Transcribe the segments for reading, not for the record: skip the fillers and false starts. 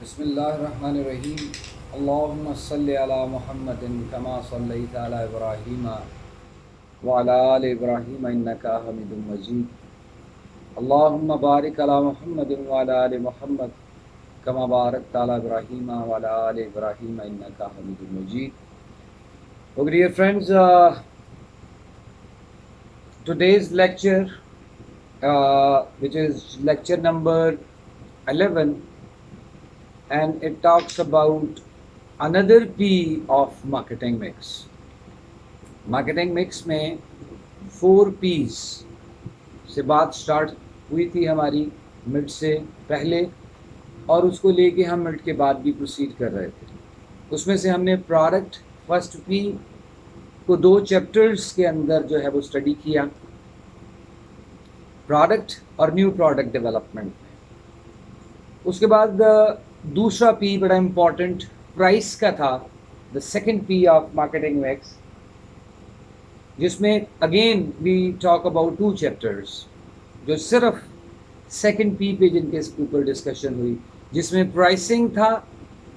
बिस्मिल्लाहिर्रहमानिर्रहीम। अल्लाहुम्मा सल्लि अला मुहम्मदिन कमा सल्लैता अला इब्राहीम व अला आलि इब्राहीम इन्नका हमीदुम मजीद। अल्लाहुम्मा बारिक अला मुहम्मदिन व अला आलि मुहम्मद कमा बारकता अला इब्राहीम व अला आलि इब्राहीम इन्नका हमीदुम मजीद। So dear friends, today's lecture, which is lecture number 11, and it talks about another P of marketing mix. Marketing mix में 4 P's से बात स्टार्ट हुई थी हमारी मिड से पहले, और उसको लेके हम मिड के बाद भी प्रोसीड कर रहे थे। उसमें से हमने प्रोडक्ट फर्स्ट P को 2 चैप्टर्स के अंदर जो है वो स्टडी किया, प्रोडक्ट और न्यू प्रोडक्ट डेवलपमेंट में। उसके बाद दूसरा P बड़ा इम्पॉर्टेंट प्राइस का था, the second P of marketing mix, जिसमें again we talk about 2 chapters, जो सिर्फ सेकेंड P पे जिनके ऊपर डिस्कशन हुई, जिसमें प्राइसिंग था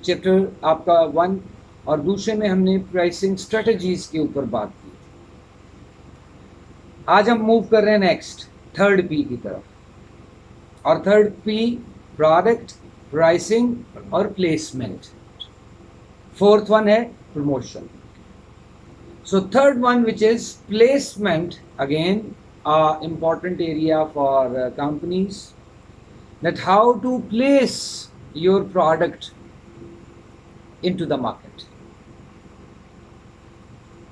चैप्टर आपका 1, और दूसरे में हमने प्राइसिंग स्ट्रेटजीज के ऊपर बात की। आज हम मूव कर रहे हैं नेक्स्ट थर्ड P की तरफ, और थर्ड P प्रोडक्ट, प्राइसिंग और प्लेसमेंट। फोर्थ वन है promotion. So third one, which is placement, again important area for companies, that how to place your product into the market.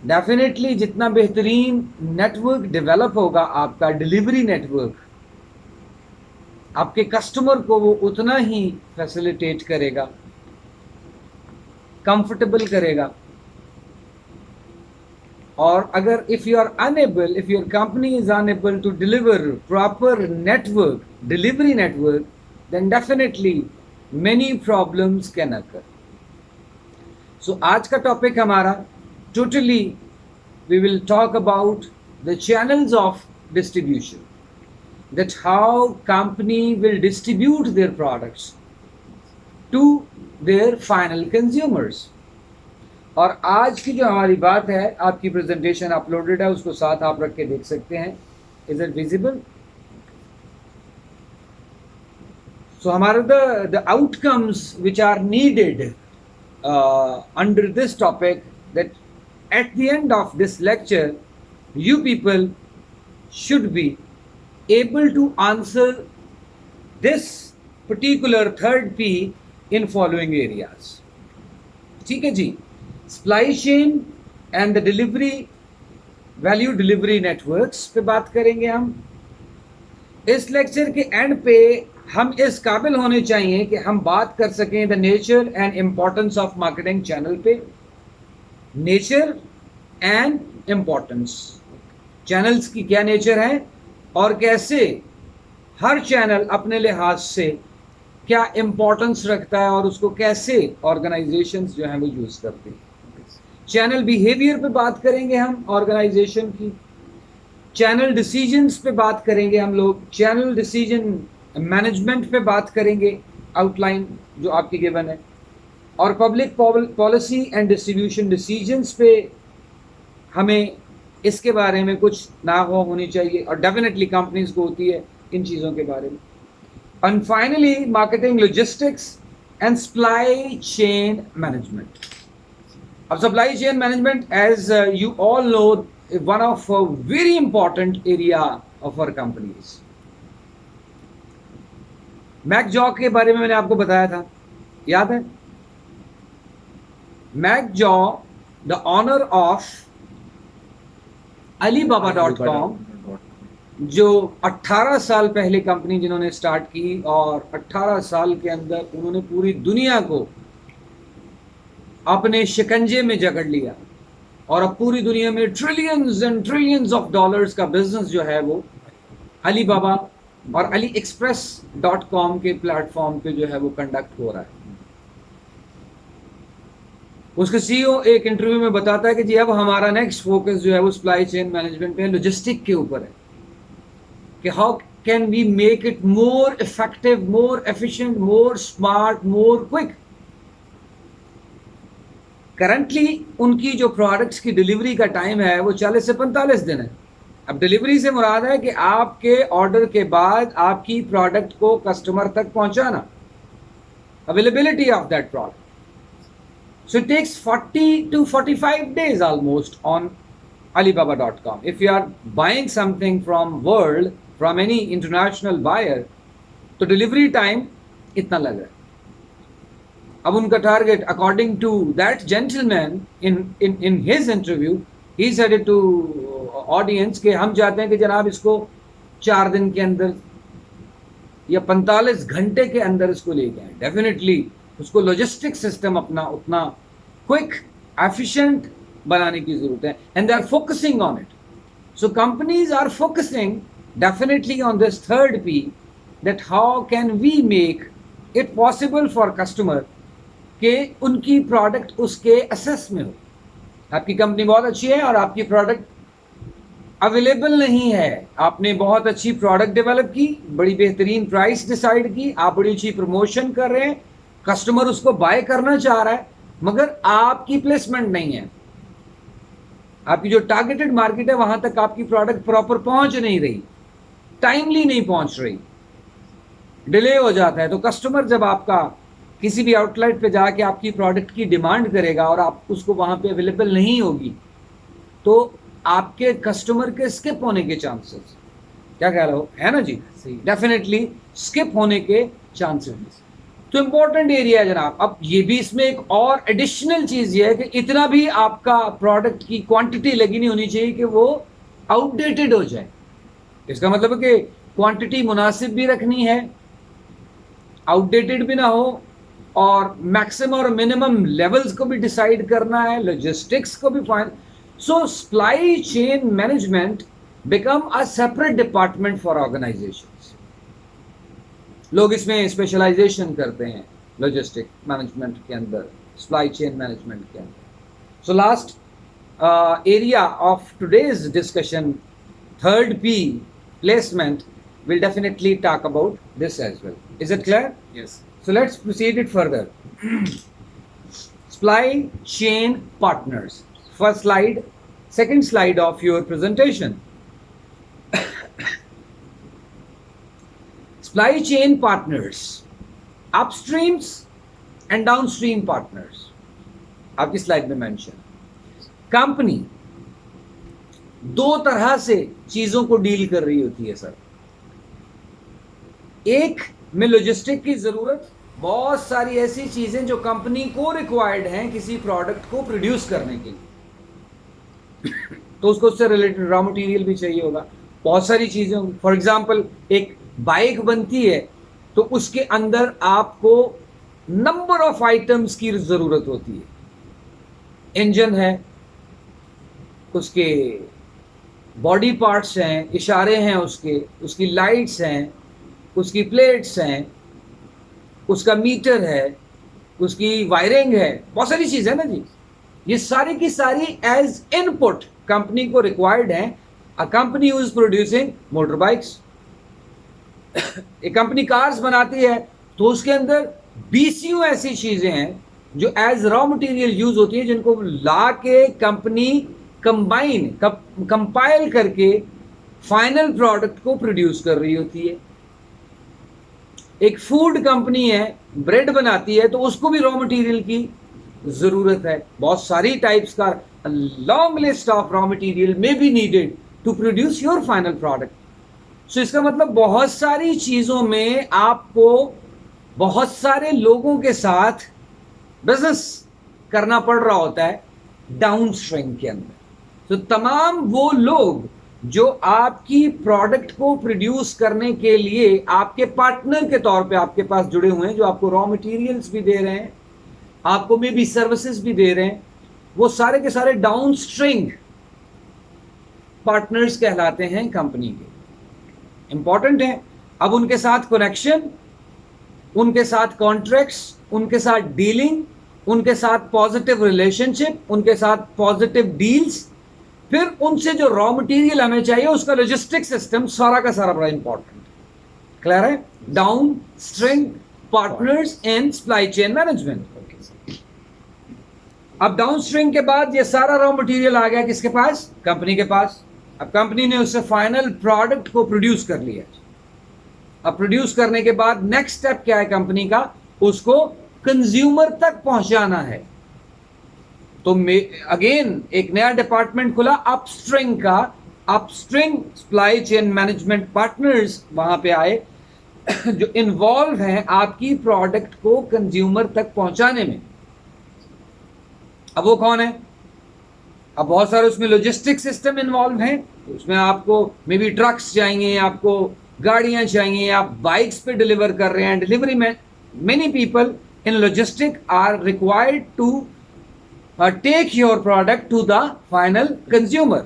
Definitely जितना बेहतरीन network develop होगा आपका delivery network, आपके customer को वो उतना ही फैसिलिटेट करेगा, कंफर्टेबल करेगा। और अगर if your company is unable to deliver proper network, delivery network, then definitely many problems can occur. So आज का टॉपिक हमारा totally we will talk about the channels of distribution, that how company will distribute their products to their final consumers. और आज की जो हमारी बात है, आपकी प्रेजेंटेशन अपलोडेड है, उसको साथ आप रख के देख सकते हैं। Is it visible? सो हमारे the outcomes which are needed under this topic, that at the end of this lecture you people should be able to answer this particular third P in following areas. ठीक है जी। Supply chain and the delivery value delivery networks पे बात करेंगे हम। इस lecture के and पे हम इस काबिल होने चाहिए कि हम बात कर सकें the nature and importance of marketing channel पे। नेचर एंड इम्पोर्टेंस, चैनल्स की क्या नेचर है और कैसे हर चैनल अपने लिहाज से क्या इम्पोर्टेंस रखता है और उसको कैसे ऑर्गेनाइजेशंस जो हैं वो यूज़ करती हैं। चैनल बिहेवियर पे बात करेंगे हम ऑर्गेनाइजेशन की। चैनल डिसीजंस पे बात करेंगे हम लोग। चैनल डिसीजन मैनेजमेंट पे बात करेंगे, आउटलाइन जो आपकी गिवन है। और public policy and distribution decisions पे हमें इसके बारे में कुछ ना होनी चाहिए, और डेफिनेटली कंपनीज को होती है इन चीज़ों के बारे में। And finally marketing logistics and supply chain management. अब supply chain management, as you all know, one of very important area of our companies. मैकजॉ के बारे में मैंने आपको बताया था, याद है? मैकजॉ, द ऑनर ऑफ Alibaba.com, जो 18 साल पहले कंपनी जिन्होंने स्टार्ट की, और 18 साल के अंदर उन्होंने पूरी दुनिया को अपने शिकंजे में जकड़ लिया, और अब पूरी दुनिया में trillions and trillions of dollars का बिजनेस जो है वो अलीबाबा और AliExpress.com के प्लेटफॉर्म पे जो है वो कंडक्ट हो रहा है। उसके CEO एक इंटरव्यू में बताता है कि जी अब हमारा नेक्स्ट फोकस जो है वो सप्लाई चेन मैनेजमेंट पे, लॉजिस्टिक के ऊपर है, कि how can we make it more effective, more efficient, more smart, more quick? Currently उनकी जो प्रोडक्ट्स की डिलीवरी का टाइम है वो 40 से 45 दिन है. अब डिलीवरी से मुराद है कि आपके ऑर्डर के बाद आपकी प्रोडक्ट को कस्टमर तक पहुंचाना, availability of that product. So it takes 40 to 45 days almost on Alibaba.com. If you are buying something from world, from any international buyer, तो डिलीवरी टाइम इतना लग रहा है. अब उनका target, according to that gentleman in his interview, he said it to audience कि हम चाहते हैं कि जनाब इसको 4 दिन के अंदर या 45 घंटे के अंदर इसको लेके आए. डेफिनेटली उसको लॉजिस्टिक सिस्टम अपना उतना क्विक एफिशिएंट बनाने की जरूरत है, and they are focusing on it. So companies are focusing definitely on this third P, that how can we make it possible for customer कि उनकी प्रोडक्ट उसके एक्सेस में हो. आपकी कंपनी बहुत अच्छी है और आपकी प्रोडक्ट अवेलेबल नहीं है. आपने बहुत अच्छी प्रोडक्ट डेवलप की, बड़ी बेहतरीन प्राइस डिसाइड की, आप बड़ी अच्छी प्रमोशन कर रहे हैं, कस्टमर उसको बाय करना चाह रहा है, मगर आपकी प्लेसमेंट नहीं है. आपकी जो टारगेटेड मार्केट है वहां तक आपकी प्रोडक्ट प्रॉपर पहुंच नहीं रही, टाइमली नहीं पहुंच रही, डिले हो जाता है. तो कस्टमर जब आपका किसी भी आउटलेट पे जाके आपकी प्रोडक्ट की डिमांड करेगा और आप उसको वहां पे अवेलेबल नहीं होगी, तो आपके कस्टमर के स्किप होने के चांसेस, क्या कह रहे हो, है ना जी, डेफिनेटली स्किप होने के चांसेस. तो इंपॉर्टेंट एरिया है जनाब. अब ये भी इसमें एक और एडिशनल चीज ये है कि इतना भी आपका प्रोडक्ट की क्वांटिटी लगी नहीं होनी चाहिए कि वो आउटडेटेड हो जाए. इसका मतलब है कि क्वांटिटी मुनासिब भी रखनी है, आउटडेटेड भी ना हो, और मैक्सिमम और मिनिमम लेवल्स को भी डिसाइड करना है, लॉजिस्टिक्स को भी fine. So supply chain management become a separate department for organisations. लोग इसमें स्पेशलाइजेशन करते हैं लॉजिस्टिक मैनेजमेंट के अंदर, सप्लाई चेन मैनेजमेंट के अंदर. So last area of today's discussion, third P, placement, will definitely talk about this as well. Is it clear? Yes. So let's proceed it further. Supply chain partners. First slide, second slide of your presentation. Supply chain partners, upstreams and downstream partners. आपकी slide में mention. Company दो तरह से चीजों को deal कर रही होती है सर. एक में लॉजिस्टिक की जरूरत, बहुत सारी ऐसी चीजें जो कंपनी को रिक्वायर्ड हैं किसी प्रोडक्ट को प्रोड्यूस करने के लिए, तो उसको उससे रिलेटेड रॉ मटेरियल भी चाहिए होगा, बहुत सारी चीजें होंगी. फॉर एग्जांपल एक बाइक बनती है तो उसके अंदर आपको नंबर ऑफ आइटम्स की जरूरत होती है. इंजन है, उसके बॉडी पार्ट्स हैं, इशारे हैं उसके, उसकी लाइट्स हैं, उसकी प्लेट्स हैं, उसका मीटर है, उसकी वायरिंग है, बहुत सारी चीज़ है ना जी. ये सारी की सारी एज इनपुट कंपनी को रिक्वायर्ड है. A company is producing motor bikes. एक कंपनी कार्स बनाती है तो उसके अंदर 20 ऐसी चीज़ें हैं जो एज रॉ मटेरियल यूज होती है, जिनको ला के कंपनी कंपाइल करके फाइनल प्रोडक्ट को प्रोड्यूस कर रही होती है. एक फूड कंपनी है, ब्रेड बनाती है, तो उसको भी रॉ मटेरियल की जरूरत है. बहुत सारी टाइप्स का long list of raw material may be needed to produce your final product. So इसका मतलब बहुत सारी चीजों में आपको बहुत सारे लोगों के साथ बिजनेस करना पड़ रहा होता है डाउनस्ट्रीम के अंदर. तो तमाम वो लोग जो आपकी प्रोडक्ट को प्रोड्यूस करने के लिए आपके पार्टनर के तौर पे आपके पास जुड़े हुए हैं, जो आपको रॉ मटेरियल्स भी दे रहे हैं, आपको मे बी सर्विसेज भी दे रहे हैं, वो सारे के सारे डाउनस्ट्रीम पार्टनर्स कहलाते हैं कंपनी के. इंपॉर्टेंट है. अब उनके साथ कनेक्शन, उनके साथ कॉन्ट्रैक्ट्स, उनके साथ डीलिंग, उनके साथ पॉजिटिव रिलेशनशिप, उनके साथ पॉजिटिव डील्स, फिर उनसे जो रॉ मटेरियल हमें चाहिए उसका लॉजिस्टिक सिस्टम, सारा का सारा बड़ा इंपॉर्टेंट. क्लियर है? Down string partners in supply chain management. अब डाउन स्ट्रिंग के बाद ये सारा रॉ मटेरियल आ गया किसके पास? कंपनी के पास। अब कंपनी ने उससे फाइनल प्रोडक्ट को प्रोड्यूस कर लिया। अब प्रोड्यूस करने के बाद नेक्स्ट स्टेप क्या है कंपनी का? उसको कंज्यूमर तक पहुंचाना है। तो अगेन एक नया डिपार्टमेंट खुला अपस्ट्रिंग का। अपस्ट्रिंग सप्लाई चेन मैनेजमेंट पार्टनर्स वहां पे आए जो इन्वॉल्व हैं आपकी प्रोडक्ट को कंज्यूमर तक पहुंचाने में। अब वो कौन है? अब बहुत सारे उसमें लॉजिस्टिक सिस्टम इन्वॉल्व हैं। उसमें आपको मे बी ट्रक्स चाहिए, आपको गाड़ियां चाहिए, आप बाइक्स पे डिलीवर कर रहे हैं। डिलीवरी में many people in logistic are required to take your product to the final consumer.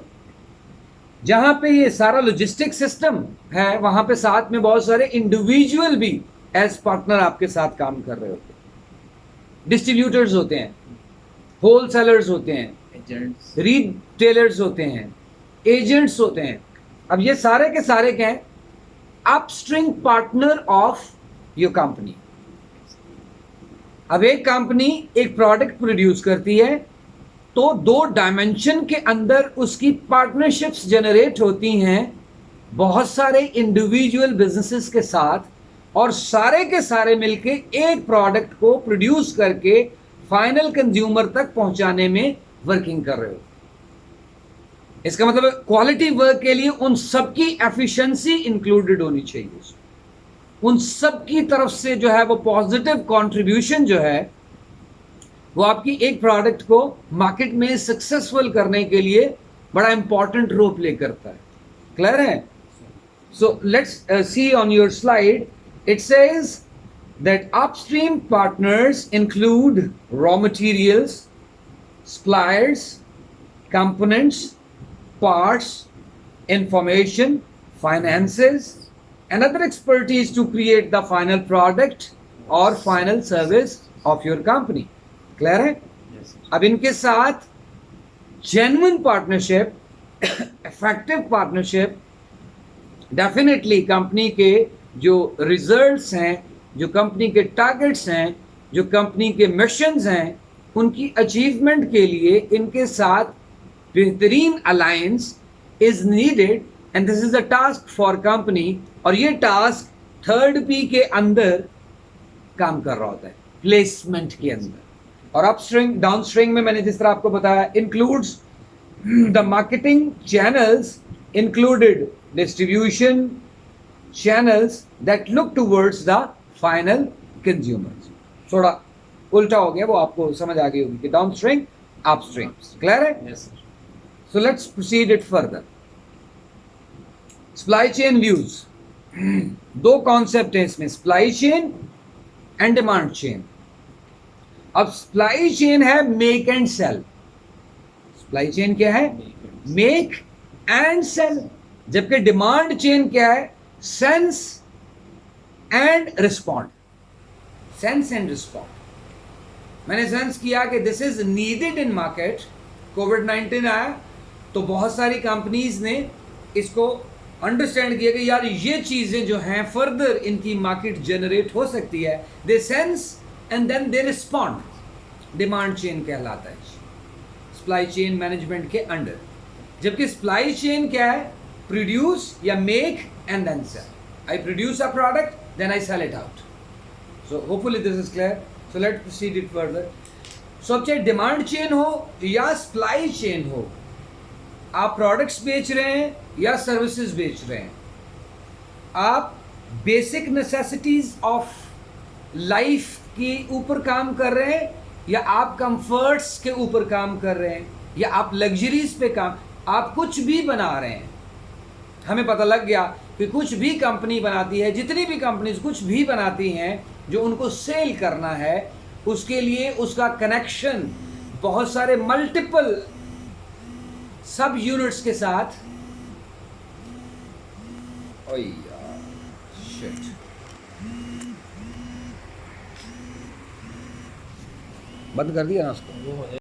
जहां पे ये सारा लॉजिस्टिक सिस्टम है वहां पे साथ में बहुत सारे इंडिविजुअल भी एज पार्टनर आपके साथ काम कर रहे होते हैं। डिस्ट्रीब्यूटर्स होते हैं, होलसेलर्स होते हैं, रिटेलर्स होते हैं, एजेंट्स होते हैं। अब ये सारे के सारे क्या हैं? अपस्ट्रिंग पार्टनर ऑफ योर कंपनी। अब एक कंपनी एक प्रोडक्ट प्रोड्यूस करती है तो दो डायमेंशन के अंदर उसकी पार्टनरशिप्स जनरेट होती हैं बहुत सारे इंडिविजुअल बिजनेसेस के साथ, और सारे के सारे मिलके एक प्रोडक्ट को प्रोड्यूस करके फाइनल कंज्यूमर तक पहुंचाने में वर्किंग कर रहे हो। इसका मतलब क्वालिटी वर्क के लिए उन सबकी एफिशिएंसी इंक्लूडेड होनी चाहिए। उन सब की तरफ से जो है वो पॉजिटिव कंट्रीब्यूशन जो है वो आपकी एक प्रोडक्ट को मार्केट में सक्सेसफुल करने के लिए बड़ा इंपॉर्टेंट रोल प्ले करता है। क्लियर है? So let's see on your slide, it says that upstream partners include raw materials, suppliers, components, parts, information, finances, and other expertise to create the final product or final service of your company. Clear है? Yes. अब इनके साथ genuine partnership, effective partnership, definitely company के जो results हैं, जो company के targets हैं, जो कंपनी के मिशंस हैं, उनकी अचीवमेंट के लिए इनके साथ बेहतरीन alliance is needed and this is a task for company. और ये टास्क 3rd P के अंदर काम कर रहा होता है, प्लेसमेंट के अंदर। और अपस्ट्रिंग डाउनस्ट्रिंग में मैंने जिस तरह आपको बताया includes the marketing channels, included distribution channels that look towards the final consumers. थोड़ा उल्टा हो गया, वो आपको समझ आ गई होगी कि डाउनस्ट्रिंग अपस्ट्रिंग। क्लियर है? Yes sir. So let's proceed it further. Supply chain views, दो कॉन्सेप्ट हैं इसमें, supply chain and demand chain. अब सप्लाई चेन है make and sell. Supply chain क्या है? Make and sell. जबकि डिमांड चेन क्या है? Sense and respond. Sense and respond. मैंने सेंस किया कि this is needed in market. कोविड-19 आया तो बहुत सारी कंपनीज ने इसको अंडरस्टैंड किया कि यार ये चीजें जो हैं फर्दर इनकी मार्केट जनरेट हो सकती है। They sense and then they respond. Demand chain कहलाता है सप्लाई चेन मैनेजमेंट के अंडर। जबकि सप्लाई चेन क्या है? प्रोड्यूस या make and then sell. I produce a product, then I sell it out. So hopefully this is clear. So let's proceed it further. So अब चाहे demand chain हो या supply chain हो, आप products बेच रहे हैं या सर्विसेज बेच रहे हैं, आप बेसिक नेसेसिटीज ऑफ लाइफ के ऊपर काम कर रहे हैं या आप कंफर्ट्स के ऊपर काम कर रहे हैं या आप लग्जरीज पे काम, आप कुछ भी बना रहे हैं। हमें पता लग गया कि कुछ भी कंपनी बनाती है, जितनी भी कंपनीज कुछ भी बनाती हैं जो उनको सेल करना है, उसके लिए उसका कनेक्शन बहुत सारे मल्टीपल सब यूनिट्स के साथ। ओह यार शिट, बंद कर दिया ना उसको।